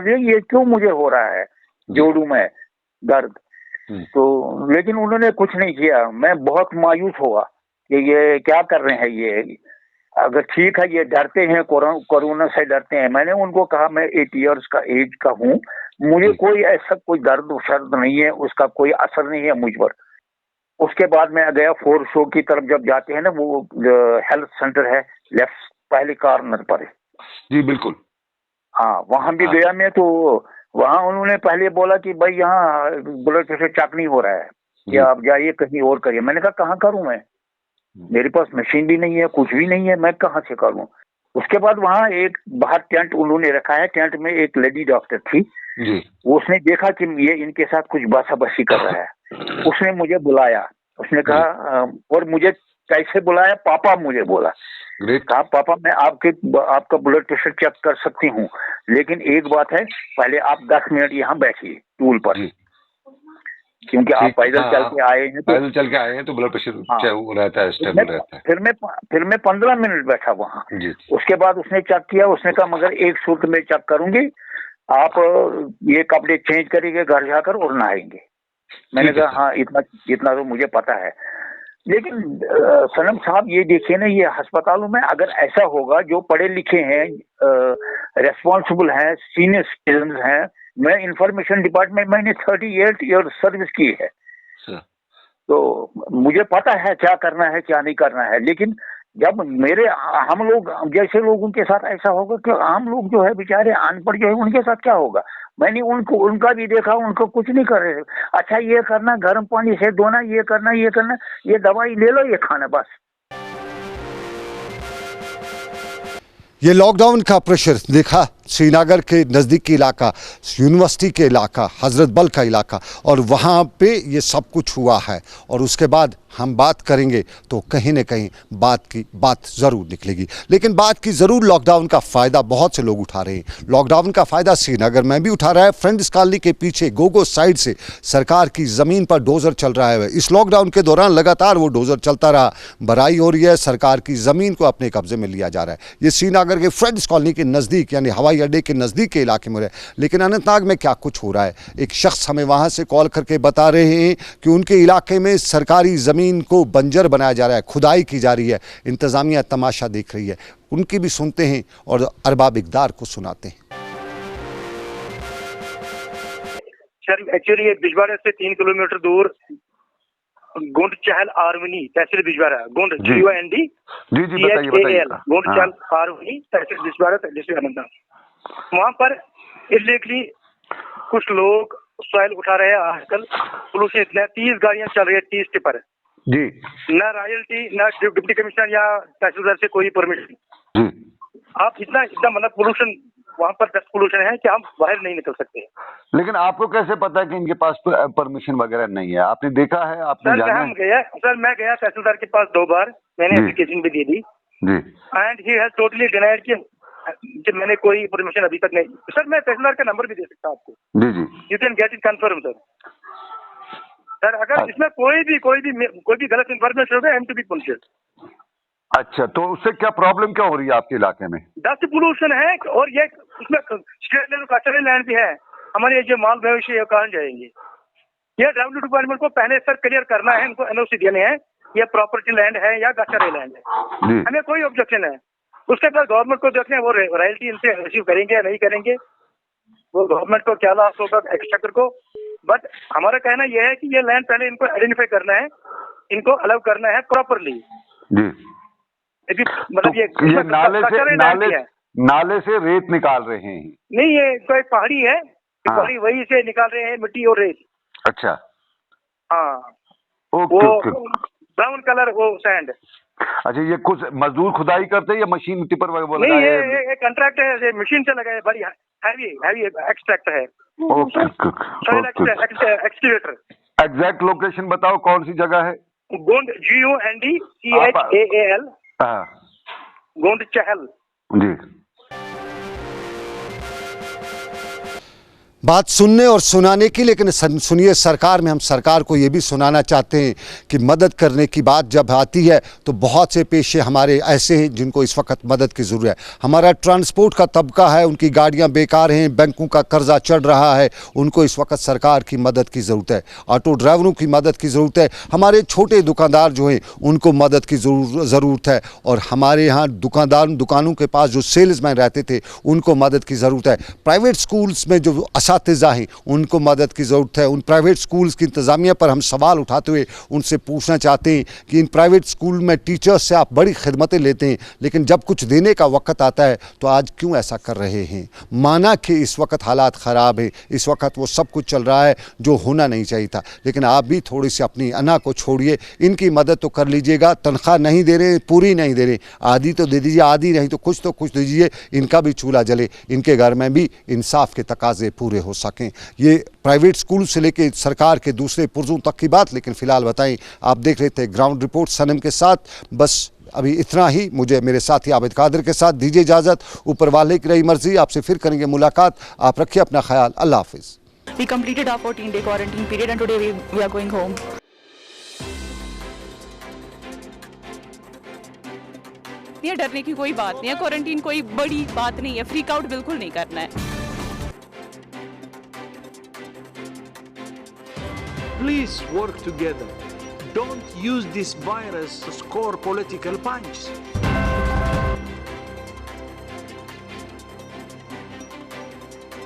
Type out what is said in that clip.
ये क्यों मुझे हो रहा है जोड़ों में दर्द। तो लेकिन उन्होंने कुछ नहीं किया। मैं बहुत मायूस हुआ कि ये क्या कर रहे हैं ये। अगर ठीक है ये डरते हैं, कोरोना से डरते हैं। मैंने उनको कहा मैं 80 इयर्स का एज का हूँ, मुझे कोई ऐसा कोई दर्द शर्द नहीं है, उसका कोई असर नहीं है मुझ पर। उसके बाद मैं गया फोर शो की तरफ। जब जाते हैं ना, वो हेल्थ सेंटर है लेफ्ट पहले कॉर्नर पर। जी बिल्कुल। हाँ, वहां भी गया मैं। तो वहां उन्होंने पहले बोला कि भाई यहाँ ब्लड प्रेशर चेक नहीं हो रहा है, या आप जाइए कहीं और करिए। मैंने कहा कहाँ करूं मैं, मेरे पास मशीन भी नहीं है, कुछ भी नहीं है, मैं कहाँ से करूं। उसके बाद वहां एक बाहर टेंट उन्होंने रखा है, टेंट में एक लेडी डॉक्टर थी। उसने देखा कि ये इनके साथ कुछ बासाबासी कर रहा है। उसने मुझे बुलाया, उसने कहा और मुझे कैसे बुलाया, पापा मुझे बोला। कहा पापा मैं आपका ब्लड प्रेशर चेक कर सकती हूँ, लेकिन एक बात है, पहले आप 10 मिनट यहाँ बैठिए टूल पर, क्योंकि आप पैदल चल के आए हैं। पैदल चल के आए हैं तो ब्लड प्रेशर रहता है, स्टेबल रहता है। फिर मैं 15 मिनट बैठा वहाँ। उसके बाद उसने चेक किया। उसने कहा मगर एक सूरत में चेक करूंगी, आप ये कपड़े चेंज करेंगे घर जाकर और नहाएंगे। मैंने कहा हाँ, इतना तो मुझे पता है। लेकिन सनम साहब ये देखिए ना, ये अस्पतालों में अगर ऐसा होगा, जो पढ़े लिखे हैं, रेस्पॉन्सिबल हैं, सीनियर सिटीजन हैं। मैं इंफॉर्मेशन डिपार्टमेंट, मैंने 38 ईयर सर्विस की है, तो मुझे पता है क्या करना है क्या नहीं करना है। लेकिन जब हम लोग जैसे लोगों के साथ ऐसा होगा, कि आम लोग जो है बेचारे अनपढ़ जो है, उनके साथ क्या होगा। मैंने उनका भी देखा, उनको कुछ नहीं कर रहे। अच्छा ये करना, गर्म पानी से धोना, ये करना, ये दवाई ले लो, ये खाना, बस। ये लॉकडाउन का प्रेशर देखा, श्रीनगर के नज़दीकी इलाका, यूनिवर्सिटी के इलाका, हज़रत बल का इलाका, और वहाँ पे ये सब कुछ हुआ है। और उसके बाद हम बात करेंगे तो कहीं न कहीं बात ज़रूर निकलेगी। लेकिन बात की ज़रूर लॉकडाउन का फ़ायदा बहुत से लोग उठा रहे हैं। लॉकडाउन का फ़ायदा श्रीनगर में भी उठा रहा है। फ्रेंड्स कॉलोनी के पीछे गोगो साइड से सरकार की ज़मीन पर डोज़र चल रहा है। इस लॉकडाउन के दौरान लगातार वो डोज़र चलता रहा, भराई हो रही है, सरकार की ज़मीन को अपने कब्जे में लिया जा रहा है। ये श्रीनगर के फ्रेंड्स कॉलोनी के नज़दीक, यानी हवाई अड्डे के नज़दीक के इलाके में है। लेकिन अनंतनाग में क्या कुछ हो रहा है, एक शख्स हमें वहाँ से कॉल करके बता रहे हैं कि उनके इलाके में सरकारी ज़मीन को बंजर बनाया जा रहा है, खुदाई की जा रही है, इंतजामिया तमाशा देख रही है। उनकी भी सुनते हैं और अरबाब इक़दार को सुनाते हैं। सर एक्चुअली ये बिजवाड़ा से 3 किलोमीटर दूर गोंड चहल आरवनी तहसील बिजवाड़ा, गोंड GOND गोंड चहल आरवनी तहसील बिजवाड़ा डिस्ट्रिक्ट अनंतनाग। वहाँ पर इलीगली कुछ लोग सॉइल उठा रहे हैं। आजकल पोल्यूशन इतना, 30 गाड़ियां चल रही है, 30 टिपर जी, ना रॉयल्टी, ना डिप्टी कमिश्नर या तहसीलदार से कोई परमिशन जी। आप इतना मतलब पोल्यूशन वहाँ पर, डस्ट पोल्यूशन है कि हम बाहर नहीं निकल सकते। लेकिन आपको कैसे पता है कि इनके पास परमिशन वगैरह नहीं है? आपने देखा है, आपने जाना है? सर मैं गया तहसीलदार के पास 2 बार, मैंने एप्लीकेशन भी दे दी जी, and he has totally denied कि मैंने कोई परमिशन अभी तक नहीं। सर मैं तहसीलदार का नंबर भी दे सकता हूँ आपको जी जी, you can get it confirm sir. अगर इसमें कोई भी गलत इन्फॉर्मेशन होगा, एम टू बी पुनिश्ड। अच्छा, तो उससे क्या प्रॉब्लम क्या हो रही है आपके इलाके में? डस्ट पोल्यूशन है, और ये उसमें स्टेट लेवल कल्चरल लैंड भी है। हमारे जो माल मवेशी है कहाँ जाएंगे? ये रेवेन्यू डिपार्टमेंट को पहले सर क्लियर करना है, इनको NOC देने हैं, ये प्रॉपर्टी लैंड है या गचरे लैंड है। हमें कोई ऑब्जेक्शन है। उसके बाद गवर्नमेंट को देखने वो रॉयल्टी इनसे रिसीव करेंगे या नहीं करेंगे, वो गवर्नमेंट को क्या लॉस होगा एक्सचेकर को। बट हमारा कहना यह है कि ये लैंड पहले इनको आइडेंटिफाई करना है, इनको अलाउ करना है प्रॉपरली जी। मतलब तो ये नाले से रेत निकाल रहे हैं? नहीं, ये तो एक पहाड़ी है, पहाड़ी वही से निकाल रहे हैं मिट्टी और रेत। अच्छा हाँ, वो ब्राउन कलर वो सैंड। अच्छा, ये कुछ मजदूर खुदाई करते हैं या मशीन टिपर वो नहीं, ये कॉन्ट्रैक्ट है, ये मशीन से लगा है, बड़ी हैवी एक्सट्रैक्ट है। एक्सकेवेटर। एग्जैक्ट लोकेशन बताओ, कौन सी जगह है? गोंड GOND CHAL गोंड चहल जी। बात सुनने और सुनाने की, लेकिन सुनिए सरकार में हम सरकार को ये भी सुनाना चाहते हैं कि मदद करने की बात जब आती है तो बहुत से पेशे हमारे ऐसे हैं जिनको इस वक्त मदद की ज़रूरत है। हमारा ट्रांसपोर्ट का तबका है, उनकी गाड़ियां बेकार हैं, बैंकों का कर्जा चढ़ रहा है, उनको इस वक्त सरकार की मदद की ज़रूरत है। ऑटो ड्राइवरों की मदद की ज़रूरत है, हमारे छोटे दुकानदार जो हैं उनको मदद की ज़रूरत है, और हमारे यहाँ दुकानों के पास जो सेल्समैन रहते थे उनको मदद की ज़रूरत है। प्राइवेट स्कूल्स में जो असातिज़ा हैं उनको मदद की ज़रूरत है। उन प्राइवेट स्कूल्स की इंतज़ामिया पर हम सवाल उठाते हुए उनसे पूछना चाहते हैं कि इन प्राइवेट स्कूल में टीचर्स से आप बड़ी खिदमतें लेते हैं, लेकिन जब कुछ देने का वक्त आता है तो आज क्यों ऐसा कर रहे हैं? माना कि इस वक्त हालात ख़राब हैं, इस वक्त वो सब कुछ चल रहा है जो होना नहीं चाहिए था, लेकिन आप भी थोड़ी सी अपनी अना को छोड़िए, इनकी मदद तो कर लीजिएगा। तनख्वाह नहीं दे रहे, पूरी नहीं दे रहे, आधी तो दे दीजिए, आधी नहीं तो कुछ दीजिए, इनका भी चूल्हा जले, इनके घर में भी इंसाफ के तकाजे पूरे हो सकें। ये प्राइवेट स्कूल से लेके सरकार के दूसरे पुर्जों तक की बात। लेकिन फिलहाल बताएं, आप देख रहे थे ग्राउंड रिपोर्ट सनम के साथ। बस अभी इतना ही। मुझे मेरे साथी आबिद कादिर के साथ दीजिए इजाज़त। ऊपर वाले की रही मर्जी, आपसे फिर करेंगे मुलाकात। आप रखिए अपना ख्याल। अल्लाह हाफिज़। We completed our 14-day quarantine period and today we are going home. ये डरने की कोई बात नहीं है, क्वारंटीन कोई बड़ी बात नहीं है, फ्रीक आउट बिल्कुल नहीं करना है। Please work together. Don't use this virus to score political punches.